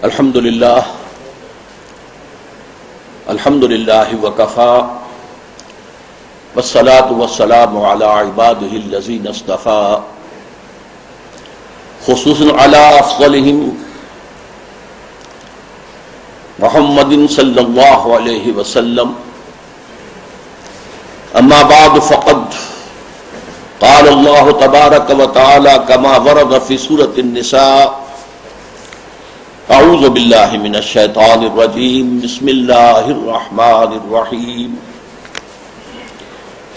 الحمد للہ وکفا والصلاة والسلام علی عباده الذین اصطفى خصوصا علی افضلهم محمد صلی اللہ علیہ وسلم. اما بعد فقد قال اللہ تبارک وتعالی کما ورد فی سورۃ النساء اعوذ باللہ من الشیطان الرجیم بسم اللہ الرحمن الرحیم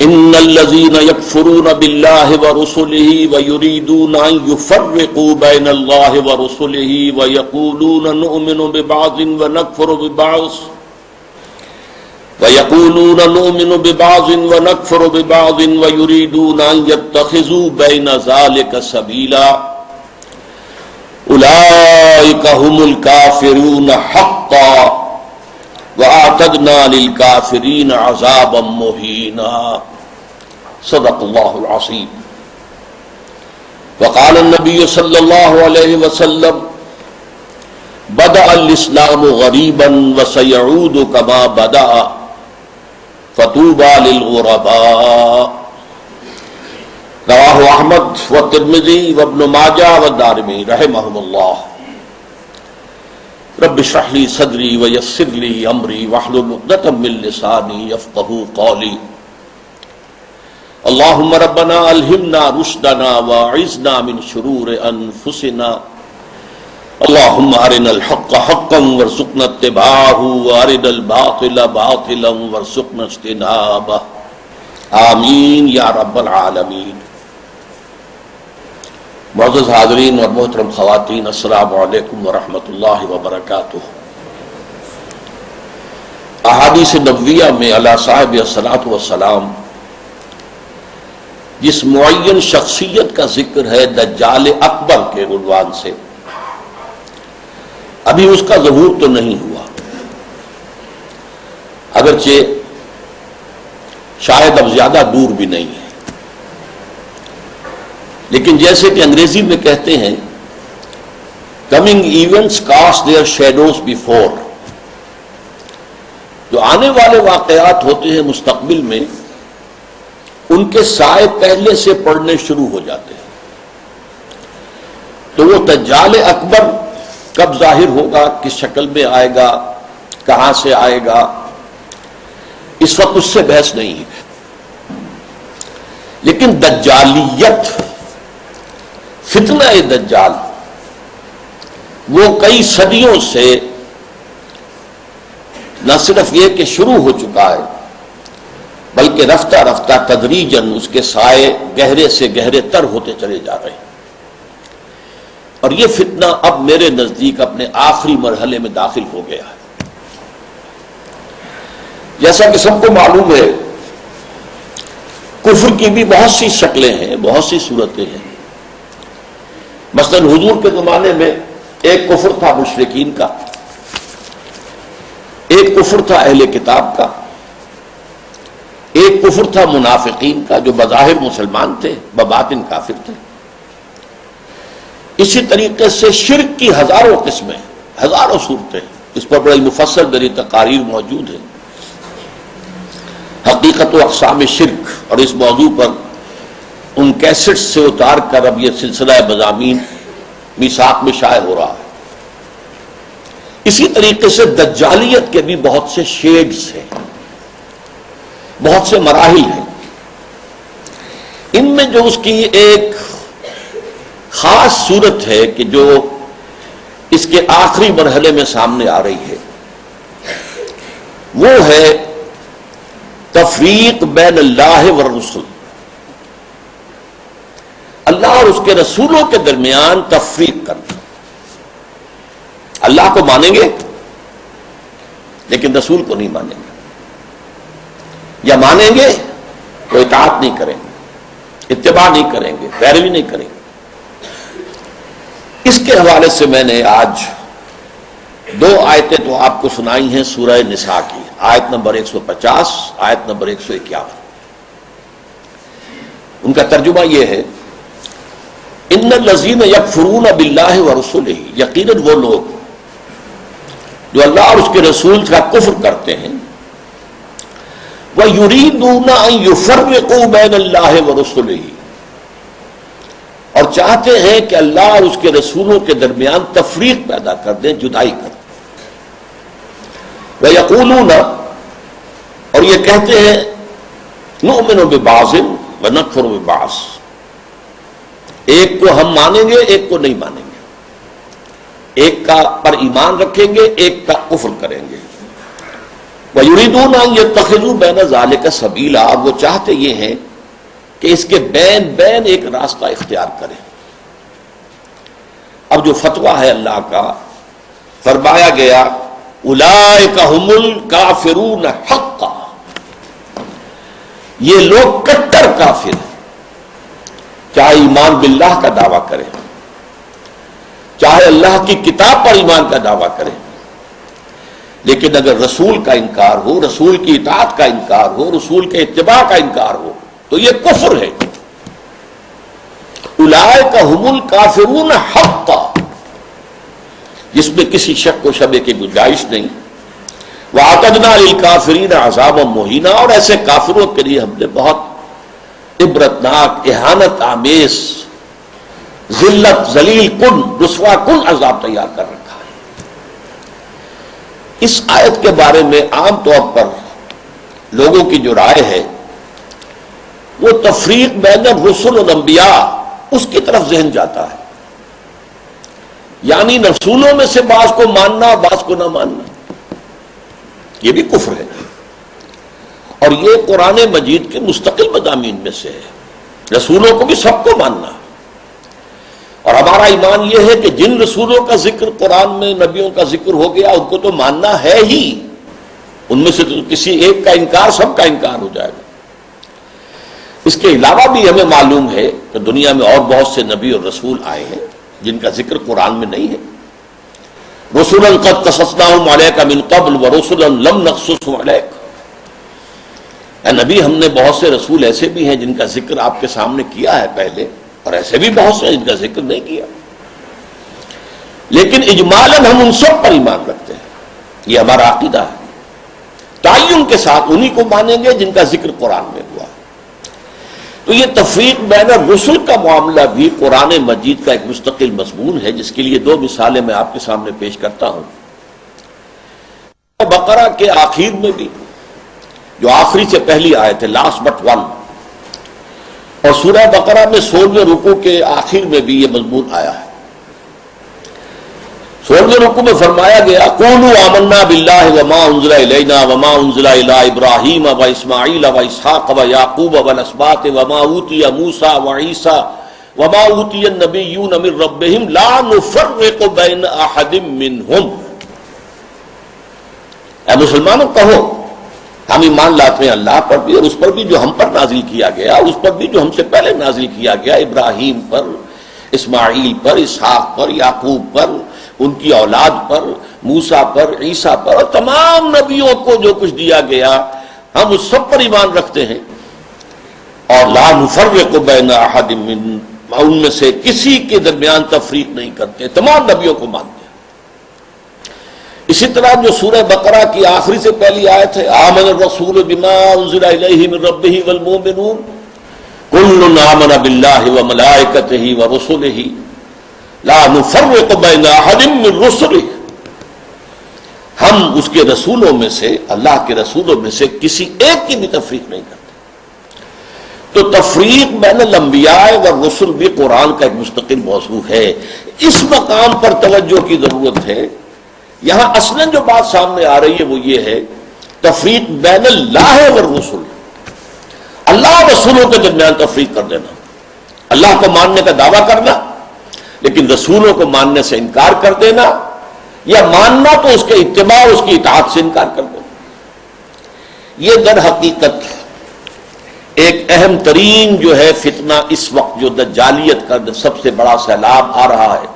ان الذین یکفرون باللہ ورسلہ ویریدون ان یفرقوا بین اللہ ورسلہ ویقولون نؤمن ببعض ونکفر ببعض ویریدون ان یتخذوا بین ذلک سبیلا اولئک هم الکافرون حقا وَأَعْتَدْنَا لِلْكَافِرِينَ عَذَابًا مُهِينًا. صدق اللہ العظیم. وقال النبی صلی اللہ علیہ وسلم بدأ الاسلام غریبا وسيعود كما بدأ فطوبى للغرباء. رواہ احمد والترمذی وابن ماجہ والدارمی رحمہم اللہ. رب اشرح لي صدری ویسر لي امری واحلل عقدۃ من لسانی یفقہوا قولی. اللہم ربنا الہمنا رشدنا واعذنا من شرور انفسنا. اللہم ارنا الحق حقا وارزقنا اتباعہ وارنا الباطل باطلا وارزقنا اجتنابہ. آمین یا رب العالمین. معزز حاضرین اور محترم خواتین، السلام علیکم ورحمۃ اللہ وبرکاتہ. احادیث نبویہ میں علی صاحب الصلاۃ والسلام جس معین شخصیت کا ذکر ہے دجال اکبر کے عنوان سے، ابھی اس کا ظہور تو نہیں ہوا، اگرچہ شاید اب زیادہ دور بھی نہیں ہے، لیکن جیسے کہ انگریزی میں کہتے ہیں coming events cast their shadows before. جو آنے والے واقعات ہوتے ہیں مستقبل میں، ان کے سائے پہلے سے پڑنے شروع ہو جاتے ہیں. تو وہ دجال اکبر کب ظاہر ہوگا، کس شکل میں آئے گا، کہاں سے آئے گا، اس وقت اس سے بحث نہیں ہے. لیکن دجالیت، فتنہ دجال، وہ کئی صدیوں سے نہ صرف یہ کہ شروع ہو چکا ہے، بلکہ رفتہ رفتہ تدریجاً اس کے سائے گہرے سے گہرے تر ہوتے چلے جا رہے ہیں. اور یہ فتنہ اب میرے نزدیک اپنے آخری مرحلے میں داخل ہو گیا ہے. جیسا کہ سب کو معلوم ہے، کفر کی بھی بہت سی شکلیں ہیں، بہت سی صورتیں ہیں. مثلا حضور کے زمانے میں ایک کفر تھا مشرکین کا، ایک کفر تھا اہل کتاب کا، ایک کفر تھا منافقین کا جو بظاہر مسلمان تھے بباطن کافر تھے. اسی طریقے سے شرک کی ہزاروں قسمیں، ہزاروں صورتیں، اس پر بڑی مفصل میری تقاریر موجود ہیں. حقیقت و اقسام شرک، اور اس موضوع پر ان کیسٹ سے اتار کر اب یہ سلسلہ مضامین میثاق میں شائع ہو رہا ہے. اسی طریقے سے دجالیت کے بھی بہت سے شیڈز ہیں، بہت سے مراحل ہیں. ان میں جو اس کی ایک خاص صورت ہے کہ جو اس کے آخری مرحلے میں سامنے آ رہی ہے، وہ ہے تفریق بین اللہ والرسل. اللہ اور اس کے رسولوں کے درمیان تفریق کرنا. اللہ کو مانیں گے لیکن رسول کو نہیں مانیں گے، یا مانیں گے تو اطاعت نہیں کریں گے، اتباع نہیں کریں گے، پیروی نہیں کریں گے. اس کے حوالے سے میں نے آج دو آیتیں تو آپ کو سنائی ہیں سورہ نساء کی، آیت نمبر 150، آیت نمبر 151. ان کا ترجمہ یہ ہے، ان الذین یکفرون باللہ ورسلہ، یقیناً وہ لوگ جو اللہ اور اس کے رسول کا کفر کرتے ہیں، وَيُرِيدُونَ أَن يُفَرِّقُوا بَيْنَ اللَّهِ وَرُسُلِهِ، اور چاہتے ہیں کہ اللہ اور اس کے رسولوں کے درمیان تفریق پیدا کر دیں، جدائی کر دیں۔ وَيَقُولُونَ، اور یہ کہتے ہیں، نُؤْمِنُ بِبَعْضٍ وَنَكْفُرُ بِبَعْضٍ، ایک کو ہم مانیں گے ایک کو نہیں مانیں گے، ایک کا پر ایمان رکھیں گے ایک کا کفر کریں گے۔ وَيُرِيدُونَ أَن يَتَّخِذُوا بَيْنَ ذَلِكَ سَبِيلًا، وہ چاہتے یہ ہیں کہ اس کے بین ایک راستہ اختیار کریں۔ اب جو فتویٰ ہے اللہ کا، فرمایا گیا اولئک هم الکافرون حقا، یہ لوگ کٹر کافر ہیں، چاہے ایمان باللہ کا دعویٰ کریں، چاہے اللہ کی کتاب پر ایمان کا دعویٰ کریں، لیکن اگر رسول کا انکار ہو، رسول کی اطاعت کا انکار ہو، رسول کے اتباع کا انکار ہو تو یہ کفر ہے۔ اولئک هم الکافرون حقا، جس میں کسی شک و شبہ کی گنجائش نہیں۔ وَأَعْتَدْنَا لِلْكَافِرِينَ عَذَابًا مُهِينًا، اور ایسے کافروں کے لیے ہم نے بہت عبرتناک، اہانت آمیز، ذلت، ذلیل کن، رسوا کن عذاب تیار کر رکھا ہے۔ اس آیت کے بارے میں عام طور پر لوگوں کی جو رائے ہے وہ تفریق بین الرسل والانبیاء، اس کی طرف ذہن جاتا ہے، یعنی رسولوں میں سے بعض کو ماننا بعض کو نہ ماننا، یہ بھی کفر ہے، اور یہ قرآن مجید کے مستقل مضامین میں سے ہے۔ رسولوں کو بھی سب کو ماننا، اور ہمارا ایمان یہ ہے کہ جن رسولوں کا ذکر قرآن میں، نبیوں کا ذکر ہو گیا، ان کو تو ماننا ہے ہی، ان میں سے تو کسی ایک کا انکار سب کا انکار ہو جائے گا۔ اس کے علاوہ بھی ہمیں معلوم ہے کہ دنیا میں اور بہت سے نبی اور رسول آئے ہیں جن کا ذکر قرآن میں نہیں ہے۔ رسولا قد قصصناہم علیک من قبل ورسلا لم نقصصہم علیک، اے نبی ہم نے بہت سے رسول ایسے بھی ہیں جن کا ذکر آپ کے سامنے کیا ہے پہلے، اور ایسے بھی بہت سے جن کا ذکر نہیں کیا، لیکن اجمالاً ہم ان سب پر ایمان رکھتے ہیں، یہ ہمارا عقیدہ ہے۔ تعین کے ساتھ انہی کو مانیں گے جن کا ذکر قرآن میں ہوا۔ تو یہ تفریق بین الرسل کا معاملہ بھی قرآن مجید کا ایک مستقل مضمون ہے، جس کے لیے دو مثالیں میں آپ کے سامنے پیش کرتا ہوں۔ بقرہ کے آخر میں بھی، جو آخری سے پہلی آیت ہے، لاسٹ بٹ ون، اور سورہ بقرہ میں 16ویں رکوع کے آخر میں بھی یہ مضمون آیا ہے۔ 16ویں رکوع میں فرمایا گیا قولوا آمنا باللہ وما انزل الینا وما انزل الی ابراہیم واسماعیل واسحاق ویعقوب والاسباط وما اوتی موسیٰ وعیسیٰ وما اوتی النبیون من ربہم لا نفرق بین احد منہم۔ اے مسلمانوں کہو ہم ایمان لاتے ہیں اللہ پر بھی اور اس پر بھی جو ہم پر نازل کیا گیا، اس پر بھی جو ہم سے پہلے نازل کیا گیا، ابراہیم پر، اسماعیل پر، اسحاق پر، یعقوب پر، ان کی اولاد پر، موسیٰ پر، عیسیٰ پر، اور تمام نبیوں کو جو کچھ دیا گیا ہم اس سب پر ایمان رکھتے ہیں، اور لا نفرق بین احد منہم، ان میں سے کسی کے درمیان تفریق نہیں کرتے، تمام نبیوں کو مانتے ہیں۔ اسی طرح جو سورہ بقرہ کی آخری سے پہلی آیت ہے آمن الرسول بما انزل الیہ من ربہ والمؤمنون کل آمن باللہ وملائکتہ ورسلہ لا نفرق بین احد من رسلہ، ہم اس کے رسولوں میں سے، اللہ کے رسولوں میں سے کسی ایک کی بھی تفریق نہیں کرتے۔ تو تفریق بین الانبیاء والرسل بھی قرآن کا ایک مستقل موضوع ہے۔ اس مقام پر توجہ کی ضرورت ہے۔ یہاں اصلاً جو بات سامنے آ رہی ہے وہ یہ ہے تفریق بین اللہ والرسل، اللہ اور رسولوں کے درمیان تفریق کر دینا، اللہ کو ماننے کا دعویٰ کرنا لیکن رسولوں کو ماننے سے انکار کر دینا، یا ماننا تو اس کے اتباع اس کی اطاعت سے انکار کر دینا۔ یہ در حقیقت ایک اہم ترین جو ہے فتنہ اس وقت جو دجالیت کا سب سے بڑا سیلاب آ رہا ہے،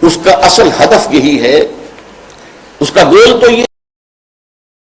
اس کا اصل ہدف یہی ہے، اس کا گول تو یہ